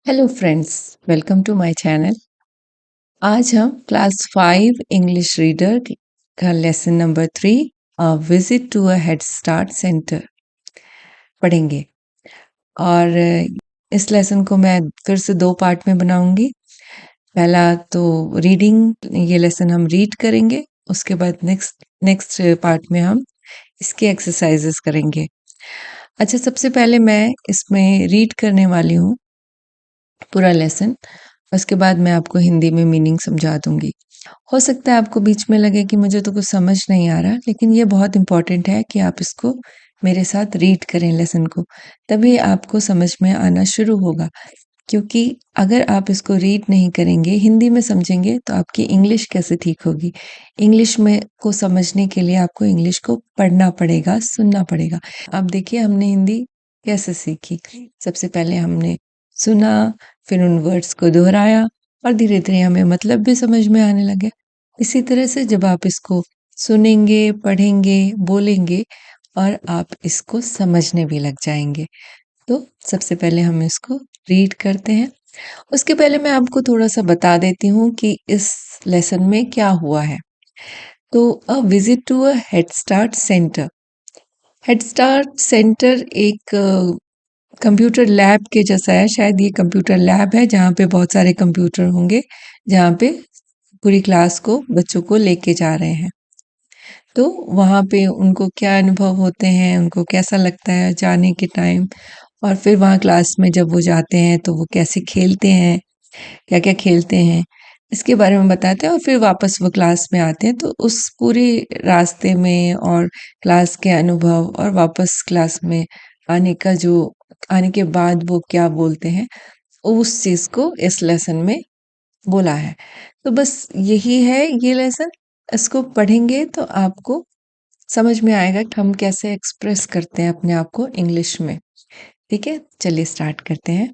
Hello friends, welcome to my channel. आज हम class 5 English reader का lesson number 3 visit to a head start centre पढ़ेंगे। और इस लेसन को मैं फिर से 2 पार्ट में बनाऊंगी। पहला तो रीडिंग, ये लेसन हम रीड करेंगे। उसके बाद नेक्स्ट पार्ट में हम इसके एक्सरसाइजेस करेंगे। अच्छा, सबसे पहले मैं इसमें रीड करने वाली हूँ पूरा लेसन। उसके बाद मैं आपको हिंदी में मीनिंग समझा दूंगी। हो सकता है आपको बीच में लगे कि मुझे तो कुछ समझ नहीं आ रहा, लेकिन ये बहुत इम्पोर्टेंट है कि आप इसको मेरे साथ रीड करें लेसन को, तभी आपको समझ में आना शुरू होगा। क्योंकि अगर आप इसको रीड नहीं करेंगे, हिंदी में समझेंगे, तो आपकी इंग्लिश कैसे ठीक होगी। इंग्लिश में को समझने के लिए आपको इंग्लिश को पढ़ना पड़ेगा, सुनना पड़ेगा। अब देखिए हमने हिंदी कैसे सीखी। सबसे पहले हमने सुना, फिर उन वर्ड्स को दोहराया और धीरे धीरे हमें मतलब भी समझ में आने लगे। इसी तरह से जब आप इसको सुनेंगे, पढ़ेंगे, बोलेंगे और आप इसको समझने भी लग जाएंगे। तो सबसे पहले हम इसको रीड करते हैं। उसके पहले मैं आपको थोड़ा सा बता देती हूँ कि इस लेसन में क्या हुआ है। तो a visit to a head start centre. Head start centre एक कंप्यूटर लैब के जैसा है। शायद ये कंप्यूटर लैब है जहाँ पे बहुत सारे कंप्यूटर होंगे, जहाँ पे पूरी क्लास को, बच्चों को लेके जा रहे हैं। तो वहाँ पे उनको क्या अनुभव होते हैं, उनको कैसा लगता है जाने के टाइम, और फिर वहाँ क्लास में जब वो जाते हैं तो वो कैसे खेलते हैं, क्या-क्या खेलते हैं, इसके बारे में बताते हैं। और फिर वापस वो क्लास में आते हैं, तो उस पूरे रास्ते में और क्लास के अनुभव और वापस क्लास में आने का जो आने के बाद वो क्या बोलते हैं, उस चीज़ को इस लेसन में बोला है। तो बस यही है ये लेसन। इसको पढ़ेंगे तो आपको समझ में आएगा कि हम कैसे एक्सप्रेस करते हैं अपने आप को इंग्लिश में। ठीक है, चलिए स्टार्ट करते हैं।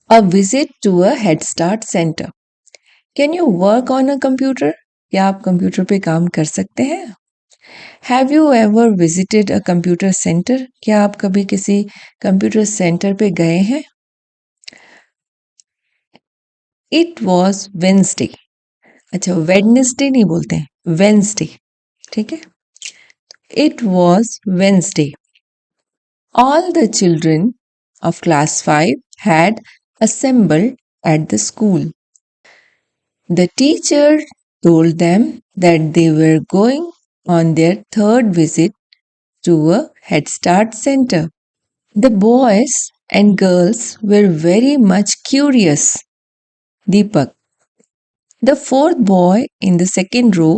A visit to a head start centre. Can you work on a computer? क्या आप कंप्यूटर पे काम कर सकते हैं? Have you ever visited a computer centre? क्या आप कभी किसी कंप्यूटर सेंटर पे गए हैं? It was Wednesday. अच्छा, वेडनेसडे नहीं बोलते हैं, वेंसडे। ठीक है, it was Wednesday. All the children of class 5 had assembled at the school. The teacher told them that they were going on their third visit to a Head Start center. The boys and girls were very much curious. Deepak, the fourth boy in the second row,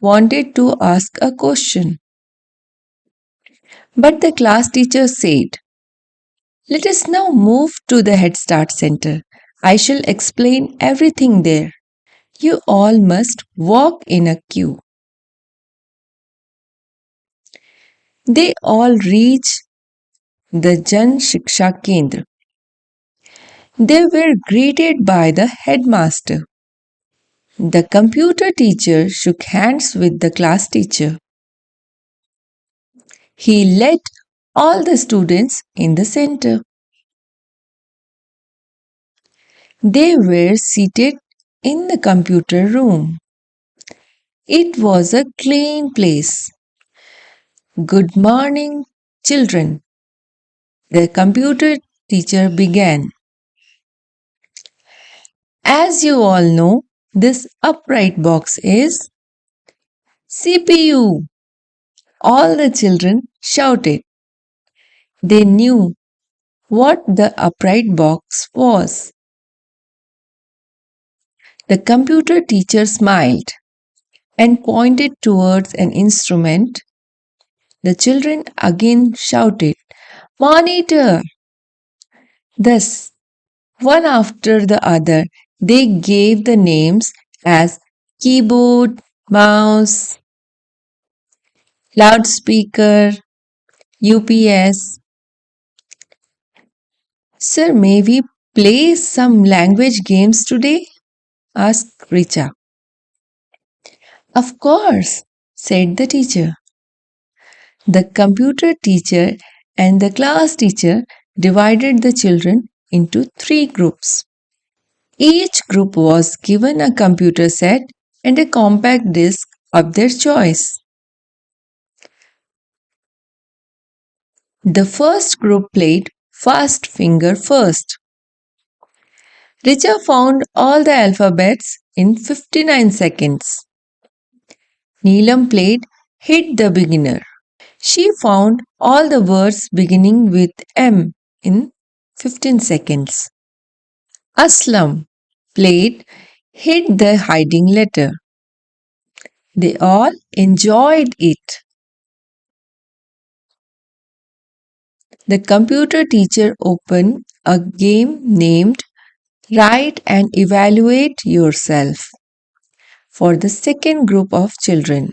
wanted to ask a question. But the class teacher said, "Let us now move to the Head Start Center. I shall explain everything there. You all must walk in a queue." They all reached the Jan Shiksha Kendra. They were greeted by the headmaster. The computer teacher shook hands with the class teacher. He led all the students in the center. They were seated in the computer room. It was a clean place. "Good morning, children," the computer teacher began. "As you all know, this upright box is CPU." All the children shouted. They knew what the upright box was. The computer teacher smiled and pointed towards an instrument. The children again shouted, "Monitor!" Thus, one after the other, they gave the names as keyboard, mouse, loudspeaker, UPS. "Sir, may we play some language games today?" asked Richa. "Of course," said the teacher. The computer teacher and the class teacher divided the children into 3 groups. Each group was given a computer set and a compact disc of their choice. The first group played Fast Finger First. Richa found all the alphabets in 59 seconds. Neelam played Hit the Beginner. She found all the words beginning with M in 15 seconds. Aslam played Hit the Hiding Letter. They all enjoyed it. The computer teacher opened a game named Write and Evaluate Yourself for the second group of children,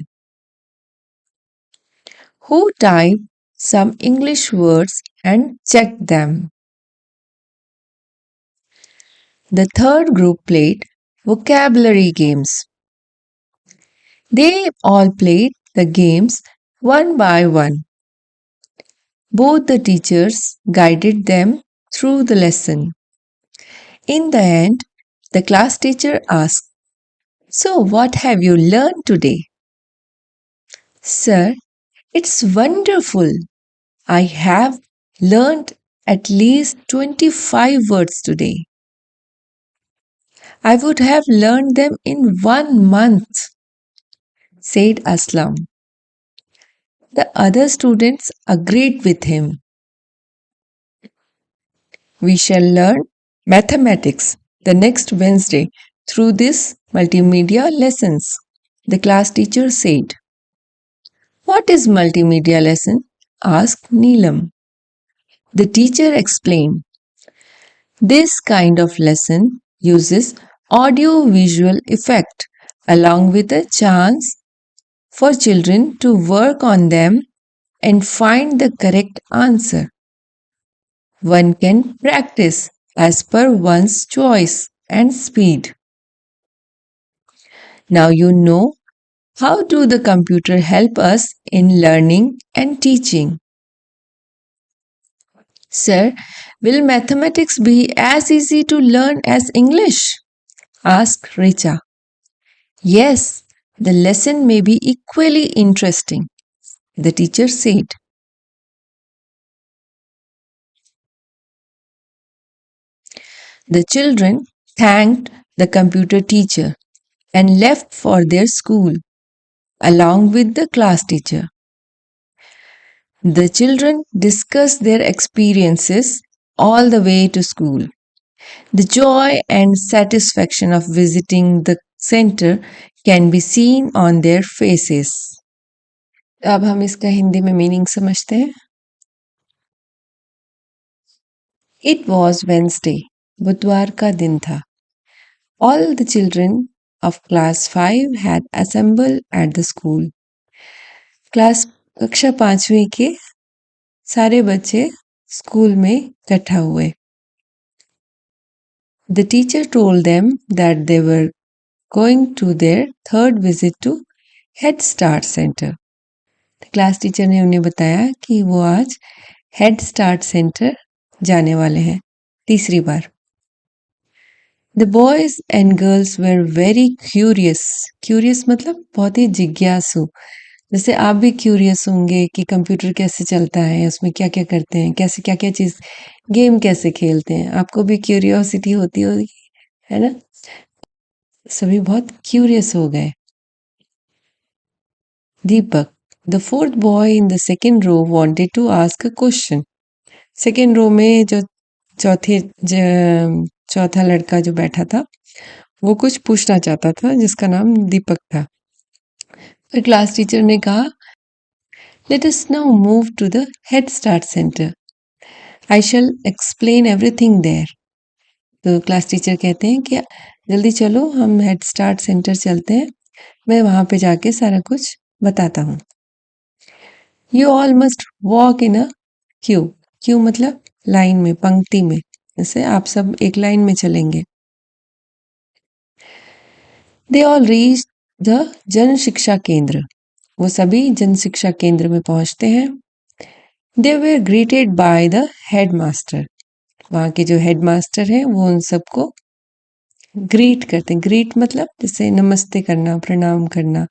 who typed some English words and checked them. The third group played vocabulary games. They all played the games one by one. Both the teachers guided them through the lesson. In the end, the class teacher asked, "So, what have you learned today?" "Sir, it's wonderful. I have learned at least 25 words today. I would have learned them in 1 month," said Aslam. The other students agreed with him. "We shall learn mathematics the next Wednesday through these multimedia lessons," the class teacher said. "What is multimedia lesson?" asked Neelam. The teacher explained. "This kind of lesson uses audio-visual effect along with a chance for children to work on them and find the correct answer. One can practice as per one's choice and speed." Now you know how do the computer help us in learning and teaching. "Sir, will mathematics be as easy to learn as English?" asked Richa. "Yes, the lesson may be equally interesting," the teacher said. The children thanked the computer teacher and left for their school along with the class teacher. The children discussed their experiences all the way to school. The joy and satisfaction of visiting the center can be seen on their faces. अब हम इसका हिंदी में meaning समझते हैं. It was Wednesday. बुधवार का दिन था. All the children of class 5 had assembled at the school. कक्षा 5वीं के सारे बच्चे स्कूल में इकट्ठा हुए. The teacher told them that they were going to their third visit to Head Start Center. Class teacher ने उन्हें बताया कि वो आज हेड स्टार्ट सेंटर जाने वाले हैं तीसरी बार. The boys and girls were very curious. Curious मतलब बहुत ही जिज्ञासु. जैसे आप भी क्यूरियस होंगे कि कंप्यूटर कैसे चलता है, उसमें क्या क्या करते हैं, कैसे क्या क्या चीज़, गेम कैसे खेलते हैं. आपको भी क्यूरियोसिटी होती होगी, है ना. सभी बहुत क्यूरियस हो गए. Deepak, the fourth boy in the second row, wanted to ask a question. Second row में जो चौथा लड़का जो बैठा था वो कुछ पूछना चाहता था, जिसका नाम दीपक था. फिर क्लास टीचर ने कहा, "Let us now move to the Head Start Center. I shall explain everything there." तो क्लास टीचर कहते हैं कि जल्दी चलो, हम हेड स्टार्ट सेंटर चलते हैं, मैं वहां पे जाके सारा कुछ बताता हूँ. You all must walk in a queue. Q मतलब लाइन में, पंक्ति में. जैसे आप सब एक लाइन में चलेंगे. They all reached the जन शिक्षा केंद्र. वो सभी जन शिक्षा केंद्र में पहुंचते हैं. दे वर ग्रीटेड बाय द हेडमास्टर। वहाँ के जो हेडमास्टर हैं वो उन सबको ग्रीट करते हैं। ग्रीट मतलब जैसे नमस्ते करना, प्रणाम करना।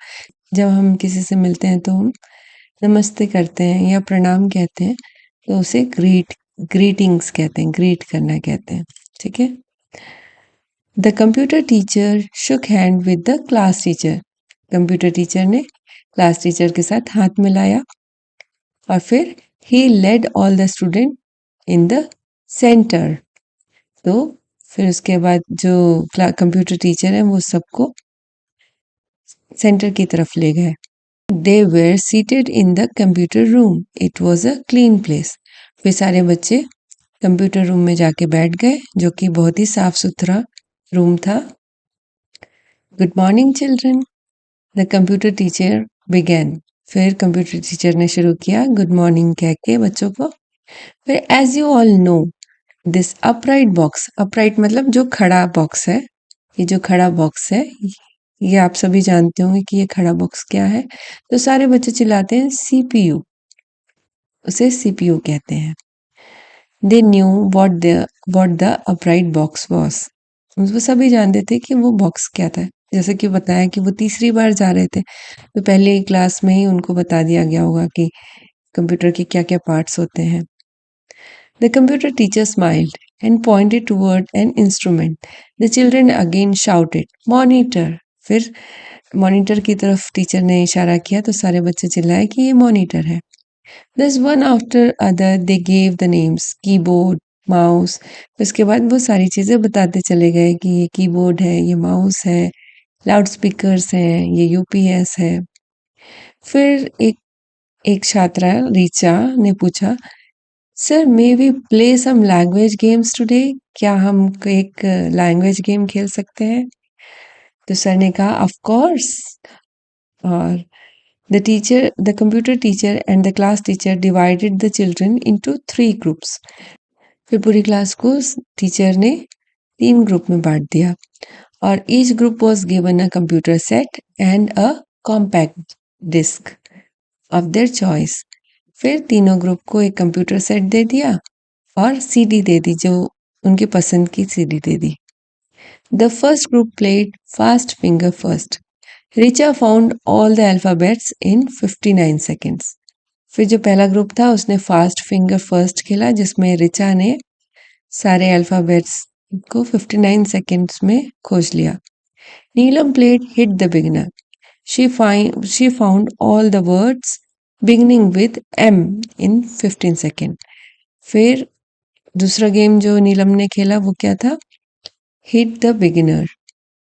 जब हम किसी से मिलते हैं तो हम नमस्ते करते हैं या प्रणाम कहते हैं, तो उसे ग्रीटिंग्स कहते हैं, ग्रीट करना कहते हैं। ठीक है। The computer teacher shook hand with the class teacher. Computer teacher ने क्लास टीचर के साथ हाथ मिलाया और फिर he led all the student in the centre. तो फिर उसके बाद जो कंप्यूटर टीचर है वो सबको सेंटर की तरफ ले गए। They were seated in the computer room. It was a clean place. फिर सारे बच्चे कंप्यूटर रूम में जाके बैठ गए, जो कि बहुत ही साफ सुथरा रूम था। Good morning children, the computer teacher began. फिर कंप्यूटर टीचर ने शुरू किया गुड मॉर्निंग कह के बच्चों को। फिर as you all know this upright box, upright मतलब जो खड़ा बॉक्स है, ये जो खड़ा बॉक्स है ये आप सभी जानते होंगे कि ये खड़ा बॉक्स क्या है। तो सारे बच्चे चिल्लाते हैं सीपीयू, उसे सीपीयू कहते हैं। They knew what the upright box was. वो सभी जानते थे कि वो बॉक्स क्या था। जैसे कि बताया कि वो तीसरी बार जा रहे थे, तो पहले क्लास में ही उनको बता दिया गया होगा कि कंप्यूटर के क्या क्या पार्ट्स होते हैं। The computer teacher smiled and pointed toward an instrument. The children again shouted, "Monitor!" फिर मॉनिटर की तरफ टीचर ने इशारा किया तो सारे बच्चे चिल्लाए कि ये मॉनिटर है। Thus one after other they gave the names keyboard, mouse. उसके बाद वो सारी चीज़ें बताते चले गए कि ये कीबोर्ड है, ये माउस है, लाउड स्पीकर्स हैं, ये यूपीएस है। फिर एक छात्रा रीचा ने पूछा, sir may we play some language games today? क्या हम एक लैंग्वेज गेम खेल सकते हैं? तो सर ने कहा ऑफ कोर्स। और the computer teacher and the class teacher divided the children into 3 groups. फिर पूरी क्लास को टीचर ने 3 ग्रुप में बांट दिया और each group was given a computer set and a compact disc of their choice. फिर तीनों ग्रुप को एक कंप्यूटर सेट दे दिया और सीडी दे दी, जो उनकी पसंद की CD they the. The first group played fast finger first. Richa found all the alphabets in 59 seconds. फिर जो पहला ग्रुप था उसने फास्ट फिंगर फर्स्ट खेला, जिसमें रिचा ने सारे अल्फाबेट्स को 59 सेकेंड्स में खोज लिया। Neelam played hit the beginner. She found all the words beginning with M in 15 second. फिर दूसरा गेम जो नीलम ने खेला वो क्या था? Hit the beginner.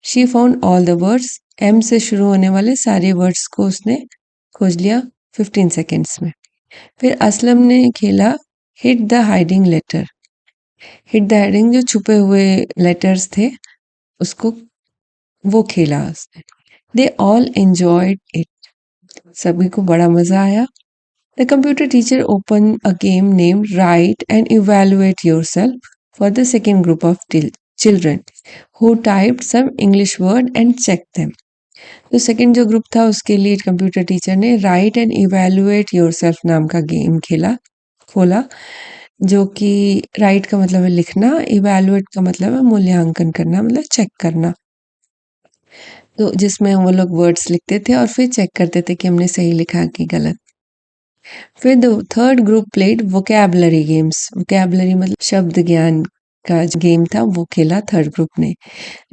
She found all the words, M से शुरू होने वाले सारे वर्ड्स को उसने खोज लिया 15 सेकेंड्स में। फिर असलम ने खेला hit the hiding letter. Hit the hiding जो छुपे हुए लेटर्स थे उसको वो खेला उसने। They all enjoyed it. सभी को बड़ा मजा आया। The computer teacher opened a game named Write and Evaluate Yourself for the second group of children who typed some English word and checked them. तो सेकेंड जो ग्रुप था उसके लिए कंप्यूटर टीचर ने राइट एंड इवेलुएट योरसेल्फ नाम का game खोला, जो कि राइट का मतलब है लिखना, इवेलुएट का मतलब है मूल्यांकन करना, मतलब चेक करना। तो जिसमें वो लोग वर्ड्स लिखते थे और फिर चेक करते थे कि हमने सही लिखा कि गलत। फिर the third group played vocabulary games. Vocabulary मतलब शब्द ज्ञान का गेम था, वो खेला थर्ड ग्रुप ने।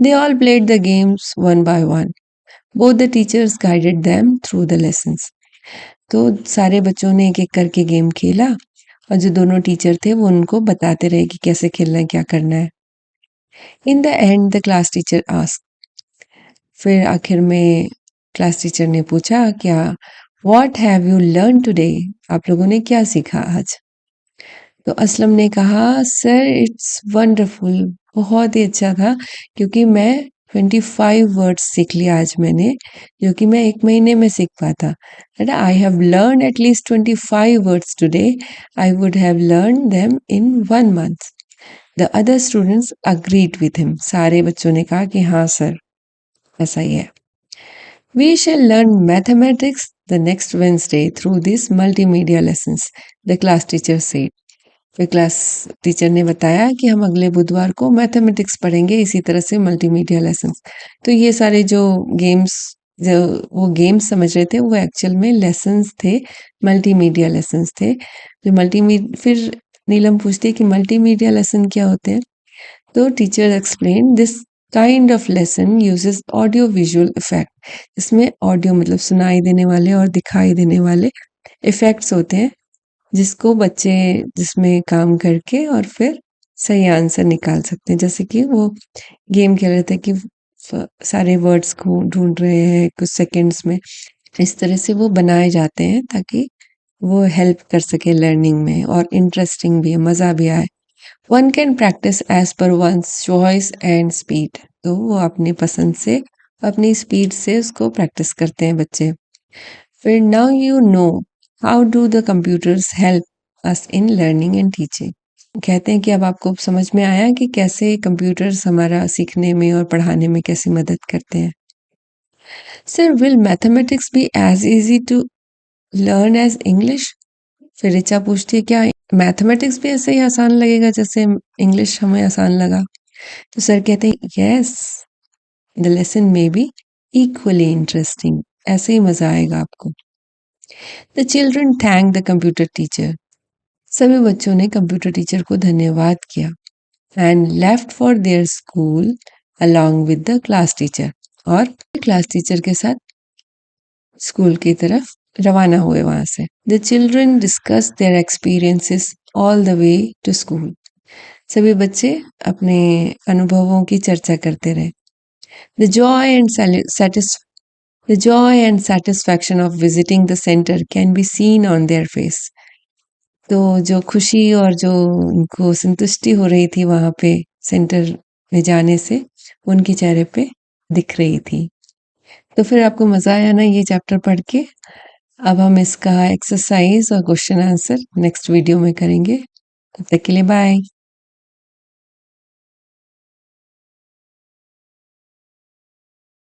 They all played the games one by one. Both the teachers guided them through the lessons. तो सारे बच्चों ने एक एक करके गेम खेला और जो दोनों टीचर थे वो उनको बताते रहे कि कैसे खेलना है, क्या करना है। In the end the class teacher asked. फिर आखिर में क्लास टीचर ने पूछा, क्या what have you learn today? आप लोगों ने क्या सीखा आज? तो असलम ने कहा, सर इट्स वंडरफुल, बहुत ही अच्छा था, क्योंकि मैं 25 वर्ड्स सीख लिया आज मैंने, जो कि मैं 1 महीने में सीख पाता। I have learn at least 25 words today, I would have learn them in 1 month. The other students agreed with him. सारे बच्चों ने कहा कि हाँ सर, ऐसा ही है। We shall learn mathematics the next Wednesday through these multimedia lessons, the class teacher said. फिर class teacher ने बताया कि हम अगले बुधवार को मैथमेटिक्स पढ़ेंगे इसी तरह से मल्टीमीडिया लेसन्स। तो ये सारे जो गेम्स जो वो गेम्स समझ रहे थे वो एक्चुअल में लेसन्स थे, मल्टीमीडिया लेसन्स थे। जो फिर नीलम पूछती है कि मल्टीमीडिया लेसन क्या होते हैं? तो teacher explain this kind of lesson uses audio visual effect. इसमें ऑडियो मतलब सुनाई देने वाले और दिखाई देने वाले इफेक्ट्स होते हैं जिसको बच्चे जिसमें काम करके और फिर सही आंसर निकाल सकते हैं। जैसे कि वो गेम खेल रहे थे कि सारे वर्ड्स को ढूंढ रहे हैं कुछ सेकंड्स में। इस तरह से वो बनाए जाते हैं ताकि वो हेल्प कर सके लर्निंग में और इंटरेस्टिंग भी है, मज़ा भी आए। One can practise as per one's choice and speed. तो वो अपनी पसंद से अपनी स्पीड से उसको प्रैक्टिस करते हैं बच्चे। फिर now you know how do the computers help us in learning and teaching. कहते हैं कि अब आपको समझ में आया कि कैसे कंप्यूटर्स हमारा सीखने में और पढ़ाने में कैसी मदद करते हैं। Sir will mathematics be as easy to learn as English? फिर ऋचा पूछती है क्या मैथमेटिक्स भी ऐसे ही आसान लगेगा जैसे इंग्लिश हमें आसान लगा? तो सर कहते हैं yes, the lesson may be equally interesting. ऐसे ही मजा आएगा आपको। The children thank the computer teacher. सभी बच्चों ने कंप्यूटर टीचर को धन्यवाद किया and left for their school along with the class teacher. और क्लास टीचर के साथ स्कूल की तरफ रवाना हुए वहां से। The children discuss their experiences all the way to school. सभी बच्चे अपने अनुभवों की चर्चा करते रहे। The Joy and The joy and satisfaction of visiting the center can be seen on their face. तो जो खुशी और जो उनको संतुष्टि हो रही थी वहाँ पे सेंटर में जाने से उनके चेहरे पे दिख रही थी। तो फिर आपको मज़ा आया ना ये चैप्टर पढ़ के? अब हम इसका एक्सरसाइज और क्वेश्चन आंसर नेक्स्ट वीडियो में करेंगे। तब तक के लिए बाय।